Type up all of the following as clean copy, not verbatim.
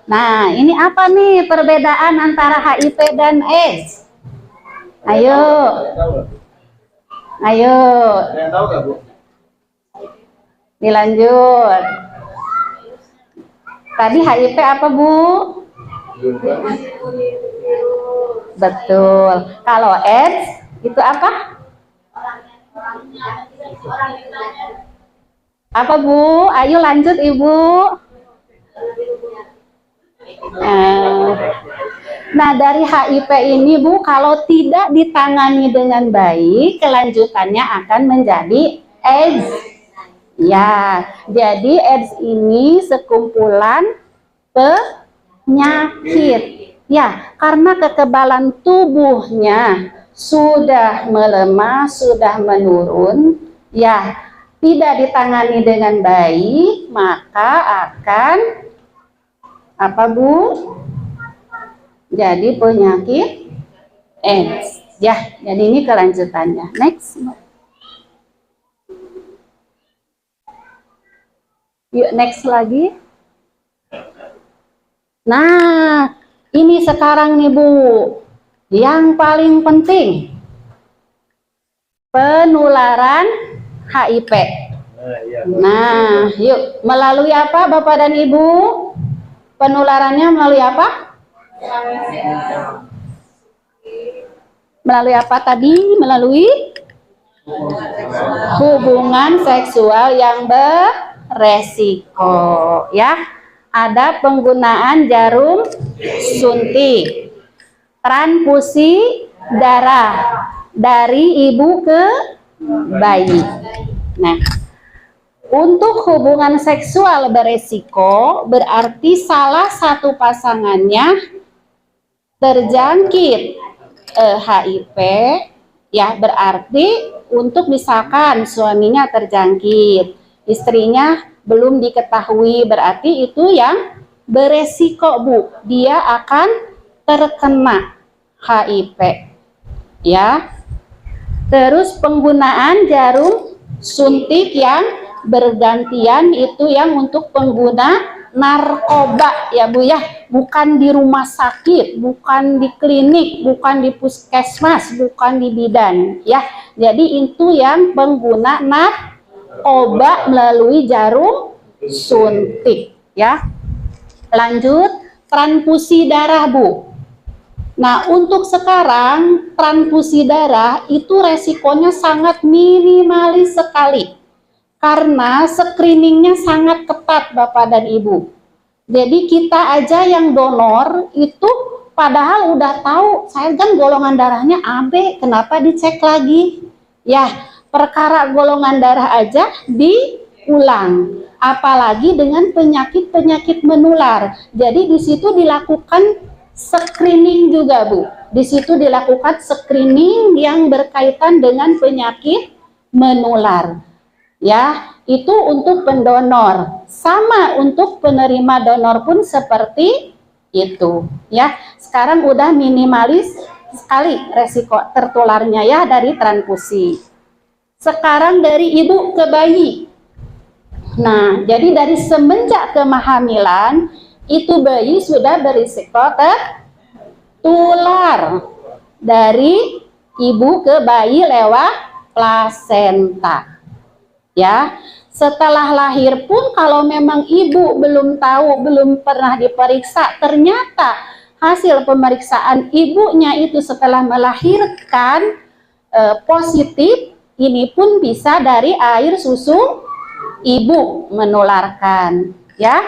Nah, ini apa nih perbedaan antara HIV dan AIDS? Ayo. Ayo. Tahu nggak, Bu? Dilanjut. Tadi HIV apa, Bu? Betul. Kalau AIDS itu apa? Apa, Bu? Ayo lanjut, Ibu. Nah, dari HIV ini, Bu, kalau tidak ditangani dengan baik, kelanjutannya akan menjadi AIDS. Ya, jadi AIDS ini sekumpulan penyakit. Ya, karena kekebalan tubuhnya sudah melemah, sudah menurun, ya, tidak ditangani dengan baik, maka akan apa, Bu? Jadi penyakit AIDS. Ya, jadi ini kelanjutannya. Next. Yuk, next lagi. Nah, ini sekarang nih, Bu, yang paling penting, penularan HIV. Nah, yuk, melalui apa, Bapak dan Ibu? Penularannya melalui apa? Melalui apa tadi? Melalui hubungan seksual yang beresiko, ya. Ada penggunaan jarum suntik, transfusi darah dari ibu ke bayi. Nah, untuk hubungan seksual beresiko berarti salah satu pasangannya terjangkit HIV, ya, berarti untuk misalkan suaminya terjangkit, istrinya belum diketahui, berarti itu yang beresiko, Bu. Dia akan terkena HIV, ya. Terus penggunaan jarum suntik yang bergantian itu yang untuk pengguna narkoba, ya, Bu, ya. Bukan di rumah sakit, bukan di klinik, bukan di puskesmas, bukan di bidan, ya. Jadi itu yang pengguna narkoba melalui jarum suntik, ya. Lanjut, transfusi darah, Bu. Nah, untuk sekarang transfusi darah itu resikonya sangat minimalis sekali karena screeningnya sangat ketat, Bapak dan Ibu. Jadi kita aja yang donor itu padahal udah tahu saya kan golongan darahnya AB, kenapa dicek lagi? Ya, perkara golongan darah aja diulang, apalagi dengan penyakit-penyakit menular. Jadi di situ dilakukan screening juga, Bu. Di situ dilakukan screening yang berkaitan dengan penyakit menular. Ya, itu untuk pendonor. Sama untuk penerima donor pun seperti itu, ya. Sekarang udah minimalis sekali resiko tertularnya, ya, dari transfusi. Sekarang dari ibu ke bayi. Nah, jadi dari semenjak kehamilan itu bayi sudah berisiko tertular dari ibu ke bayi lewat plasenta, ya. Setelah lahir pun kalau memang ibu belum tahu, belum pernah diperiksa, ternyata hasil pemeriksaan ibunya itu setelah melahirkan positif, ini pun bisa dari air susu ibu menularkan, ya.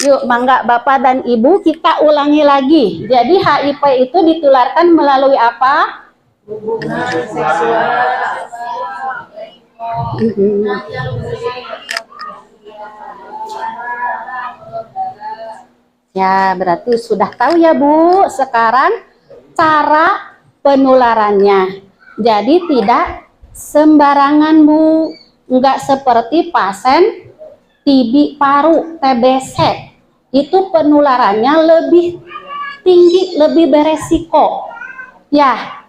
Yuk, mangga Bapak dan Ibu kita ulangi lagi. Jadi HIV itu ditularkan melalui apa? Hubungan seksual. Ya, berarti sudah tahu ya, Bu. Sekarang cara penularannya. Jadi tidak sembarangan, Bu. Enggak seperti pasien TB paru, TBC. Itu penularannya lebih tinggi, lebih beresiko. Ya,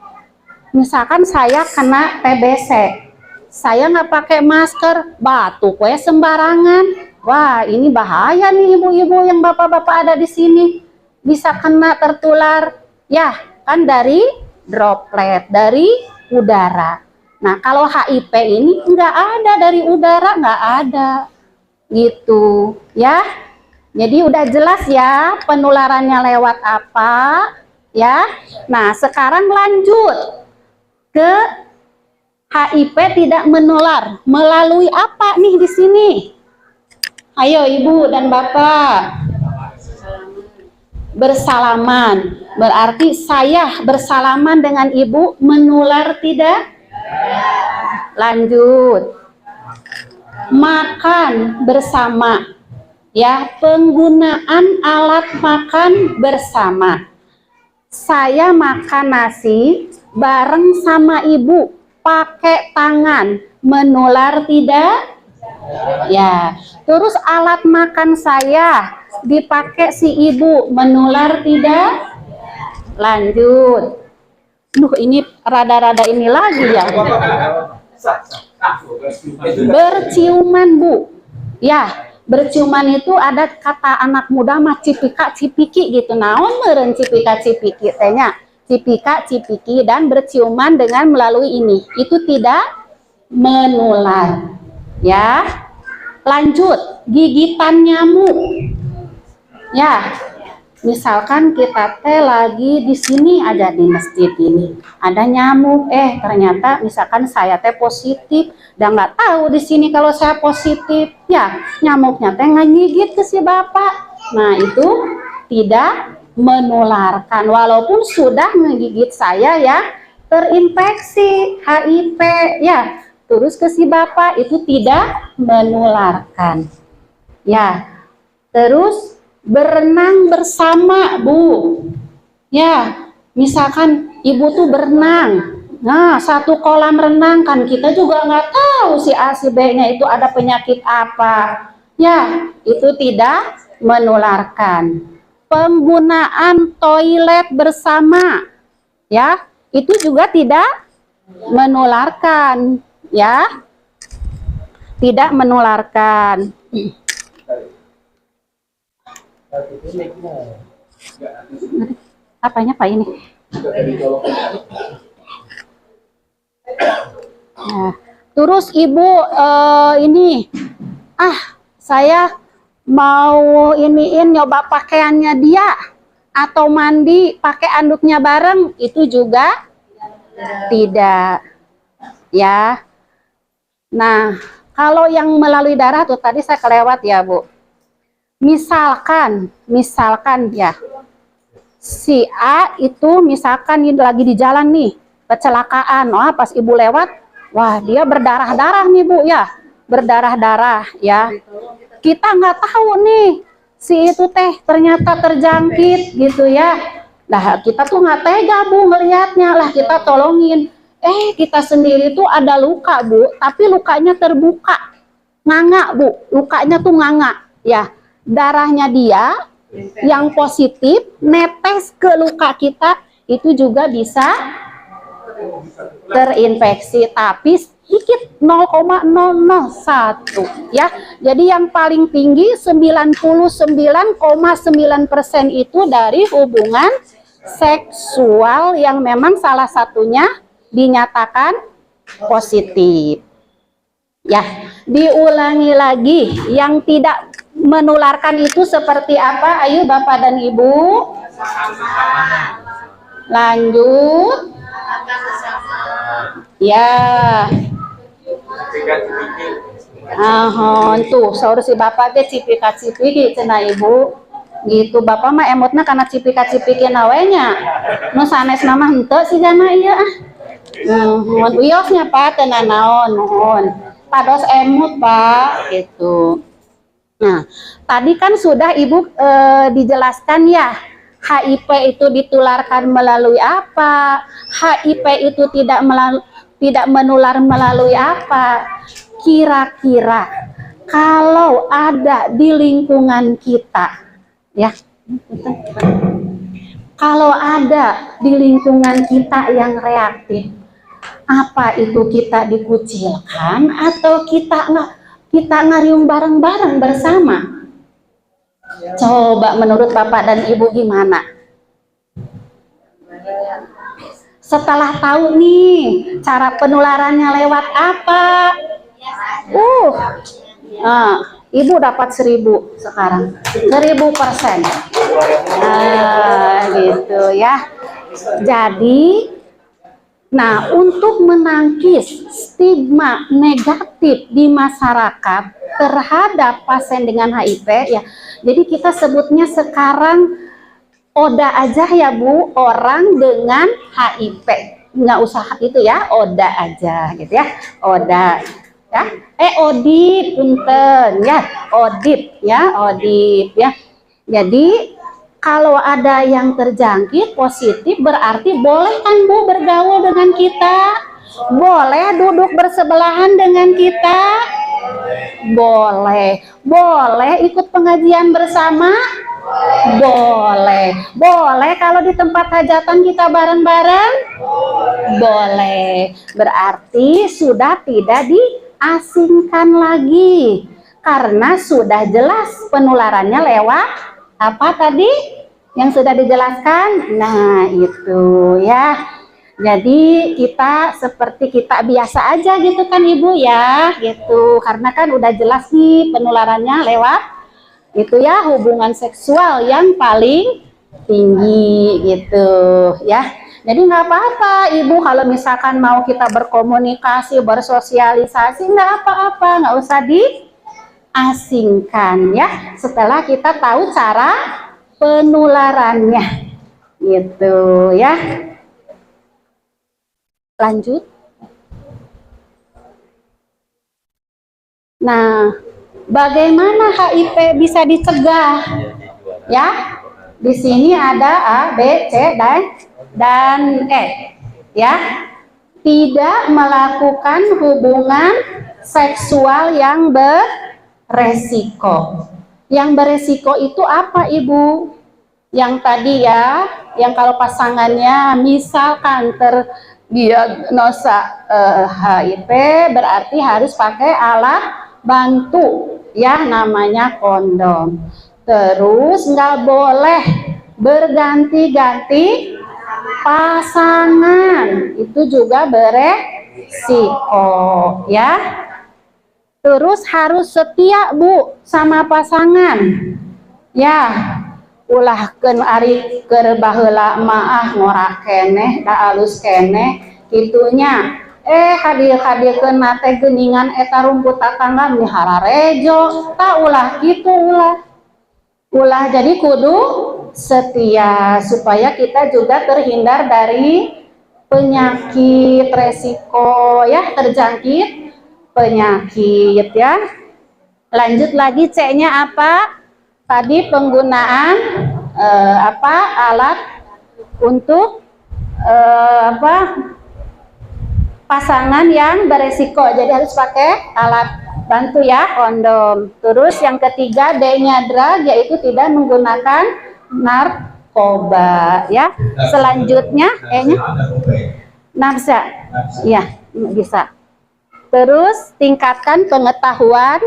misalkan saya kena TBC. Saya nggak pakai masker, batuk we sembarangan, Wah, ini bahaya nih ibu-ibu yang bapak-bapak ada di sini. Bisa kena tertular. Ya, kan dari droplet, dari udara. Nah, kalau HIV ini nggak ada dari udara, nggak ada. Gitu, ya. Jadi udah jelas ya penularannya lewat apa, ya. Nah, sekarang lanjut ke HIV tidak menular melalui apa nih di sini? Ayo Ibu dan Bapak. Bersalaman. Berarti saya bersalaman dengan Ibu menular tidak? Lanjut. Makan bersama. Ya, penggunaan alat makan bersama. Saya makan nasi bareng sama Ibu pakai tangan, menular tidak? Ya, terus alat makan saya dipakai si ibu, menular tidak? Lanjut. Duh, ini rada-rada ini lagi ya. Berciuman, Bu. Ya, berciuman itu ada kata anak muda mah cipika cipiki gitu. Naon meureun cipika cipiki tehnya? Cipika cipiki dan berciuman dengan melalui ini. Itu tidak menular. Ya, lanjut, gigitan nyamuk. Ya, misalkan kita teh lagi di sini aja di masjid ini, ada nyamuk, ternyata misalkan saya teh positif, dan nggak tahu di sini kalau saya positif, ya nyamuknya teh ngegigit ke si bapak. Nah itu tidak menularkan, walaupun sudah ngegigit saya ya terinfeksi HIV ya. Terus ke si bapak itu tidak menularkan. Ya, terus berenang bersama, Bu. Ya, misalkan ibu tuh berenang. Nah, satu kolam renang kan kita juga nggak tahu si A si B-nya itu ada penyakit apa. Ya, itu tidak menularkan. Penggunaan toilet bersama. Ya, itu juga tidak menularkan. Ya, tidak menularkan. Apanya Pak ini? Nah, terus Ibu ini, saya mau iniin nyoba pakaiannya dia atau mandi pakai anduknya bareng, itu juga tidak. Ya. Nah, kalau yang melalui darah tuh tadi saya kelewat ya, Bu. Misalkan ya, si A itu misalkan lagi di jalan nih, kecelakaan, pas ibu lewat, wah dia berdarah-darah nih Bu ya, berdarah-darah ya. Kita nggak tahu nih, si itu teh ternyata terjangkit gitu ya. Nah kita tuh nggak tega Bu ngelihatnya, lah kita tolongin. Kita sendiri tuh ada luka Bu, tapi lukanya terbuka, nganga Bu, lukanya tuh nganga ya. Darahnya dia yang positif netes ke luka kita, itu juga bisa terinfeksi, tapi sedikit 0,001 ya. Jadi yang paling tinggi 99,9% itu dari hubungan seksual yang memang salah satunya dinyatakan positif. Ya, diulangi lagi, yang tidak menularkan itu seperti apa? Ayo Bapak dan Ibu. Lanjut. Ya. Tuh, saur si Bapak teh cipika-cipiki cenah Ibu. Gitu, Bapak mah emotna karena cipika-cipiki nawenya. Nu sanes nama henteu si jana ieu mohon uyosnya Pak, tenan naon, mohon. Pados emut Pak, gitu. Nah, tadi kan sudah Ibu dijelaskan ya, HIV itu ditularkan melalui apa, HIV itu tidak menular melalui apa. Kira-kira kalau ada di lingkungan kita, ya, kalau ada di lingkungan kita yang reaktif, apa itu kita dikucilkan atau kita ngariung bareng-bareng bersama. Coba menurut Bapak dan Ibu gimana? Setelah tahu nih cara penularannya lewat apa? Ibu dapat 1000 sekarang, 1000%. Gitu ya. Jadi, nah, untuk menangkis stigma negatif di masyarakat terhadap pasien dengan HIV ya. Jadi kita sebutnya sekarang ODA aja ya Bu, orang dengan HIV. Nggak usah itu ya, ODA aja gitu ya. ODA ya. ODIP punten ya, ODIP ya, ODIP ya. Jadi kalau ada yang terjangkit positif berarti boleh kan Bu bergaul dengan kita? Boleh duduk bersebelahan dengan kita? Boleh. Boleh ikut pengajian bersama? Boleh. Boleh kalau di tempat hajatan kita bareng-bareng? Boleh. Berarti sudah tidak diasingkan lagi. Karena sudah jelas penularannya lewat apa tadi yang sudah dijelaskan? Nah, itu ya. Jadi kita seperti kita biasa aja gitu kan Ibu ya, gitu. Karena kan udah jelas nih penularannya lewat itu ya, hubungan seksual yang paling tinggi gitu ya. Jadi nggak apa-apa Ibu kalau misalkan mau kita berkomunikasi, bersosialisasi, nggak apa-apa, nggak usah diasingkan ya. Setelah kita tahu cara penularannya gitu ya. Lanjut. Nah, bagaimana HIV bisa dicegah? Ya, di sini ada A, B, C, dan E. Ya, tidak melakukan hubungan seksual yang beresiko. Yang beresiko itu apa, Ibu? Yang tadi ya, yang kalau pasangannya misalkan terdiagnosa HIV berarti harus pakai alat bantu ya, namanya kondom. Terus nggak boleh berganti-ganti pasangan, itu juga beresiko ya. Terus harus setia Bu sama pasangan ya. Ulah ken ari keur baheula maah ngorak keneh da alus keneh kitunya hadir-hadirkeun nate geuningan eta rumput tetangga mihara rejo ta ulah kitu ulah jadi kudu setia supaya kita juga terhindar dari penyakit resiko ya, terjangkit penyakit ya. Lanjut lagi C-nya apa? Tadi penggunaan alat untuk pasangan yang beresiko, jadi harus pakai alat bantu ya, kondom. Terus yang ketiga D-nya drug, yaitu tidak menggunakan narkoba ya. Selanjutnya E-nya nafsa ya, bisa. Terus tingkatkan pengetahuan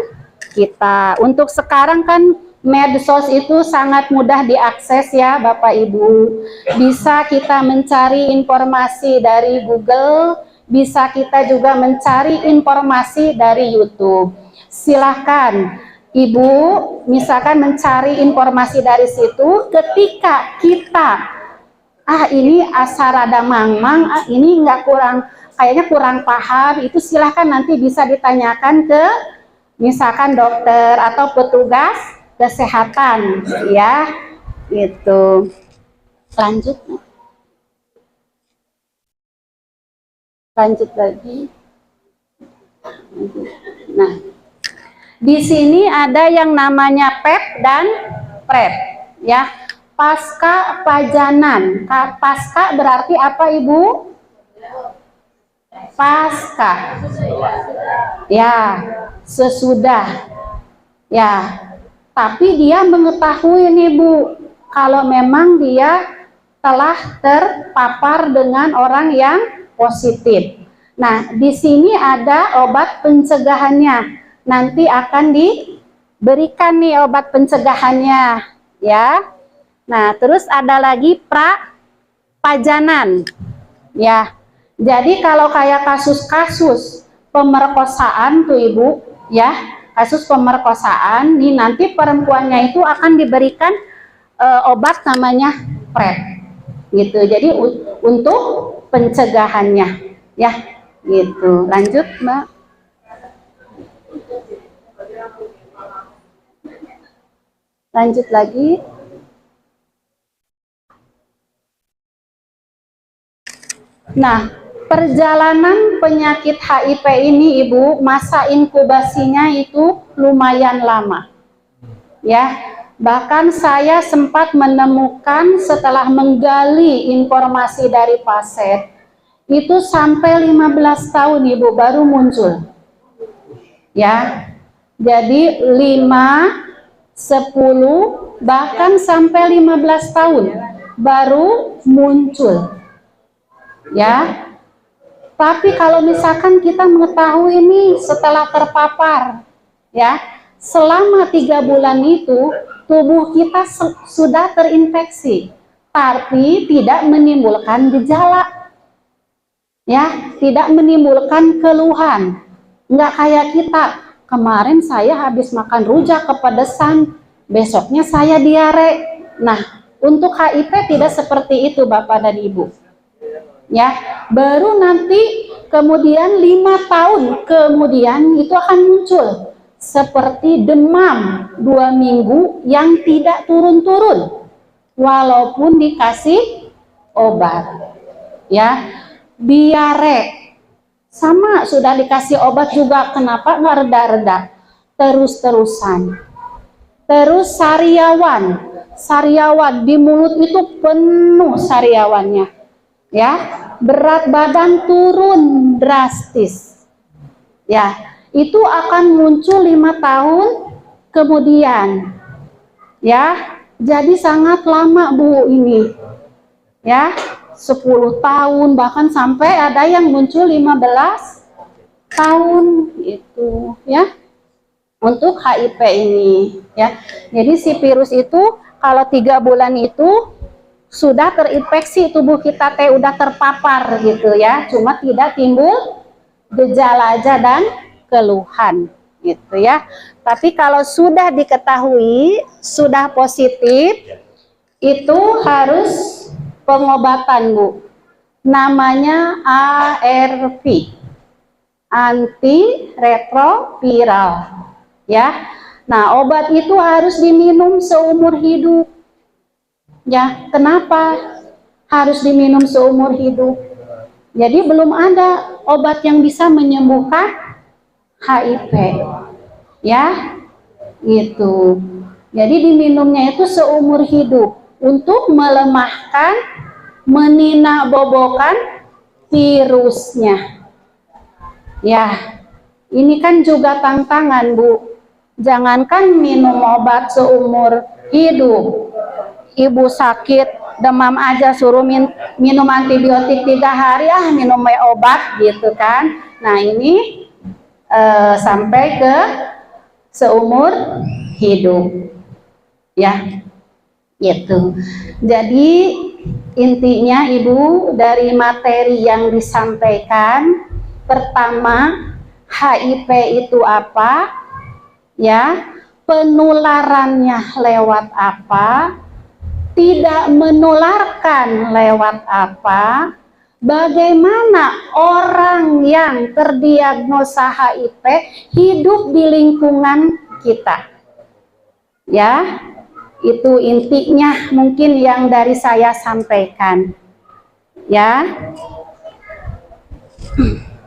kita. Untuk sekarang kan medsos itu sangat mudah diakses ya Bapak Ibu. Bisa kita mencari informasi dari Google, bisa kita juga mencari informasi dari YouTube. Silahkan Ibu misalkan mencari informasi dari situ. Ketika kita ini asarada mangmang, ini kayaknya kurang paham, itu silahkan nanti bisa ditanyakan ke misalkan dokter atau petugas kesehatan ya, gitu. Lanjut lagi. Nah, di sini ada yang namanya PEP dan PrEP ya. Pasca pajanan. Pasca berarti apa Ibu? Pasca ya, sesudah ya. Tapi dia mengetahui nih Bu, kalau memang dia telah terpapar dengan orang yang positif. Nah, di sini ada obat pencegahannya, nanti akan diberikan nih obat pencegahannya, ya. Nah, terus ada lagi pajanan, ya. Jadi kalau kayak kasus-kasus pemerkosaan tuh Ibu, ya, kasus pemerkosaan, nih nanti perempuannya itu akan diberikan obat namanya PrEP, gitu. Jadi untuk pencegahannya, ya, gitu. Lanjut, Mbak. Lanjut lagi. Nah, perjalanan penyakit HIV ini Ibu, masa inkubasinya itu lumayan lama. Ya, bahkan saya sempat menemukan setelah menggali informasi dari pasien, itu sampai 15 tahun Ibu baru muncul. Ya, jadi 5, 10, bahkan sampai 15 tahun baru muncul. Ya, tapi kalau misalkan kita mengetahui ini setelah terpapar, ya, selama 3 bulan itu tubuh kita sudah terinfeksi, tapi tidak menimbulkan gejala, ya, tidak menimbulkan keluhan. Nggak kayak kita, kemarin saya habis makan rujak kepedesan, besoknya saya diare. Nah, untuk HIV tidak seperti itu Bapak dan Ibu. Ya, baru nanti kemudian 5 tahun kemudian itu akan muncul seperti demam 2 minggu yang tidak turun-turun walaupun dikasih obat. Ya, diare sama, sudah dikasih obat juga, kenapa nggak reda-reda, terus-terusan. Terus sariawan di mulut itu penuh sariawannya. Ya, berat badan turun drastis. Ya, itu akan muncul 5 tahun kemudian. Ya, jadi sangat lama Bu ini. Ya, 10 tahun bahkan sampai ada yang muncul 15 tahun itu, ya. Untuk HIV ini, ya. Jadi si virus itu kalau 3 bulan itu sudah terinfeksi tubuh kita teh, udah terpapar gitu ya, cuma tidak timbul gejala aja dan keluhan gitu ya. Tapi kalau sudah diketahui sudah positif, itu harus pengobatan Bu, namanya ARV, antiretroviral, ya. Nah, obat itu harus diminum seumur hidup. Ya, kenapa harus diminum seumur hidup? Jadi belum ada obat yang bisa menyembuhkan HIV. Ya, gitu. Jadi diminumnya itu seumur hidup untuk melemahkan, meninakbobokan virusnya. Ya, ini kan juga tantangan Bu. Jangankan minum obat seumur hidup, Ibu sakit demam aja suruh minum antibiotik 3 hari, minum obat gitu kan. Nah ini sampai ke seumur hidup, ya, gitu. Jadi intinya Ibu dari materi yang disampaikan, pertama HIV itu apa, ya, penularannya lewat apa, tidak menularkan lewat apa, bagaimana orang yang terdiagnosa HIV hidup di lingkungan kita. Ya, itu intinya mungkin yang dari saya sampaikan. Ya.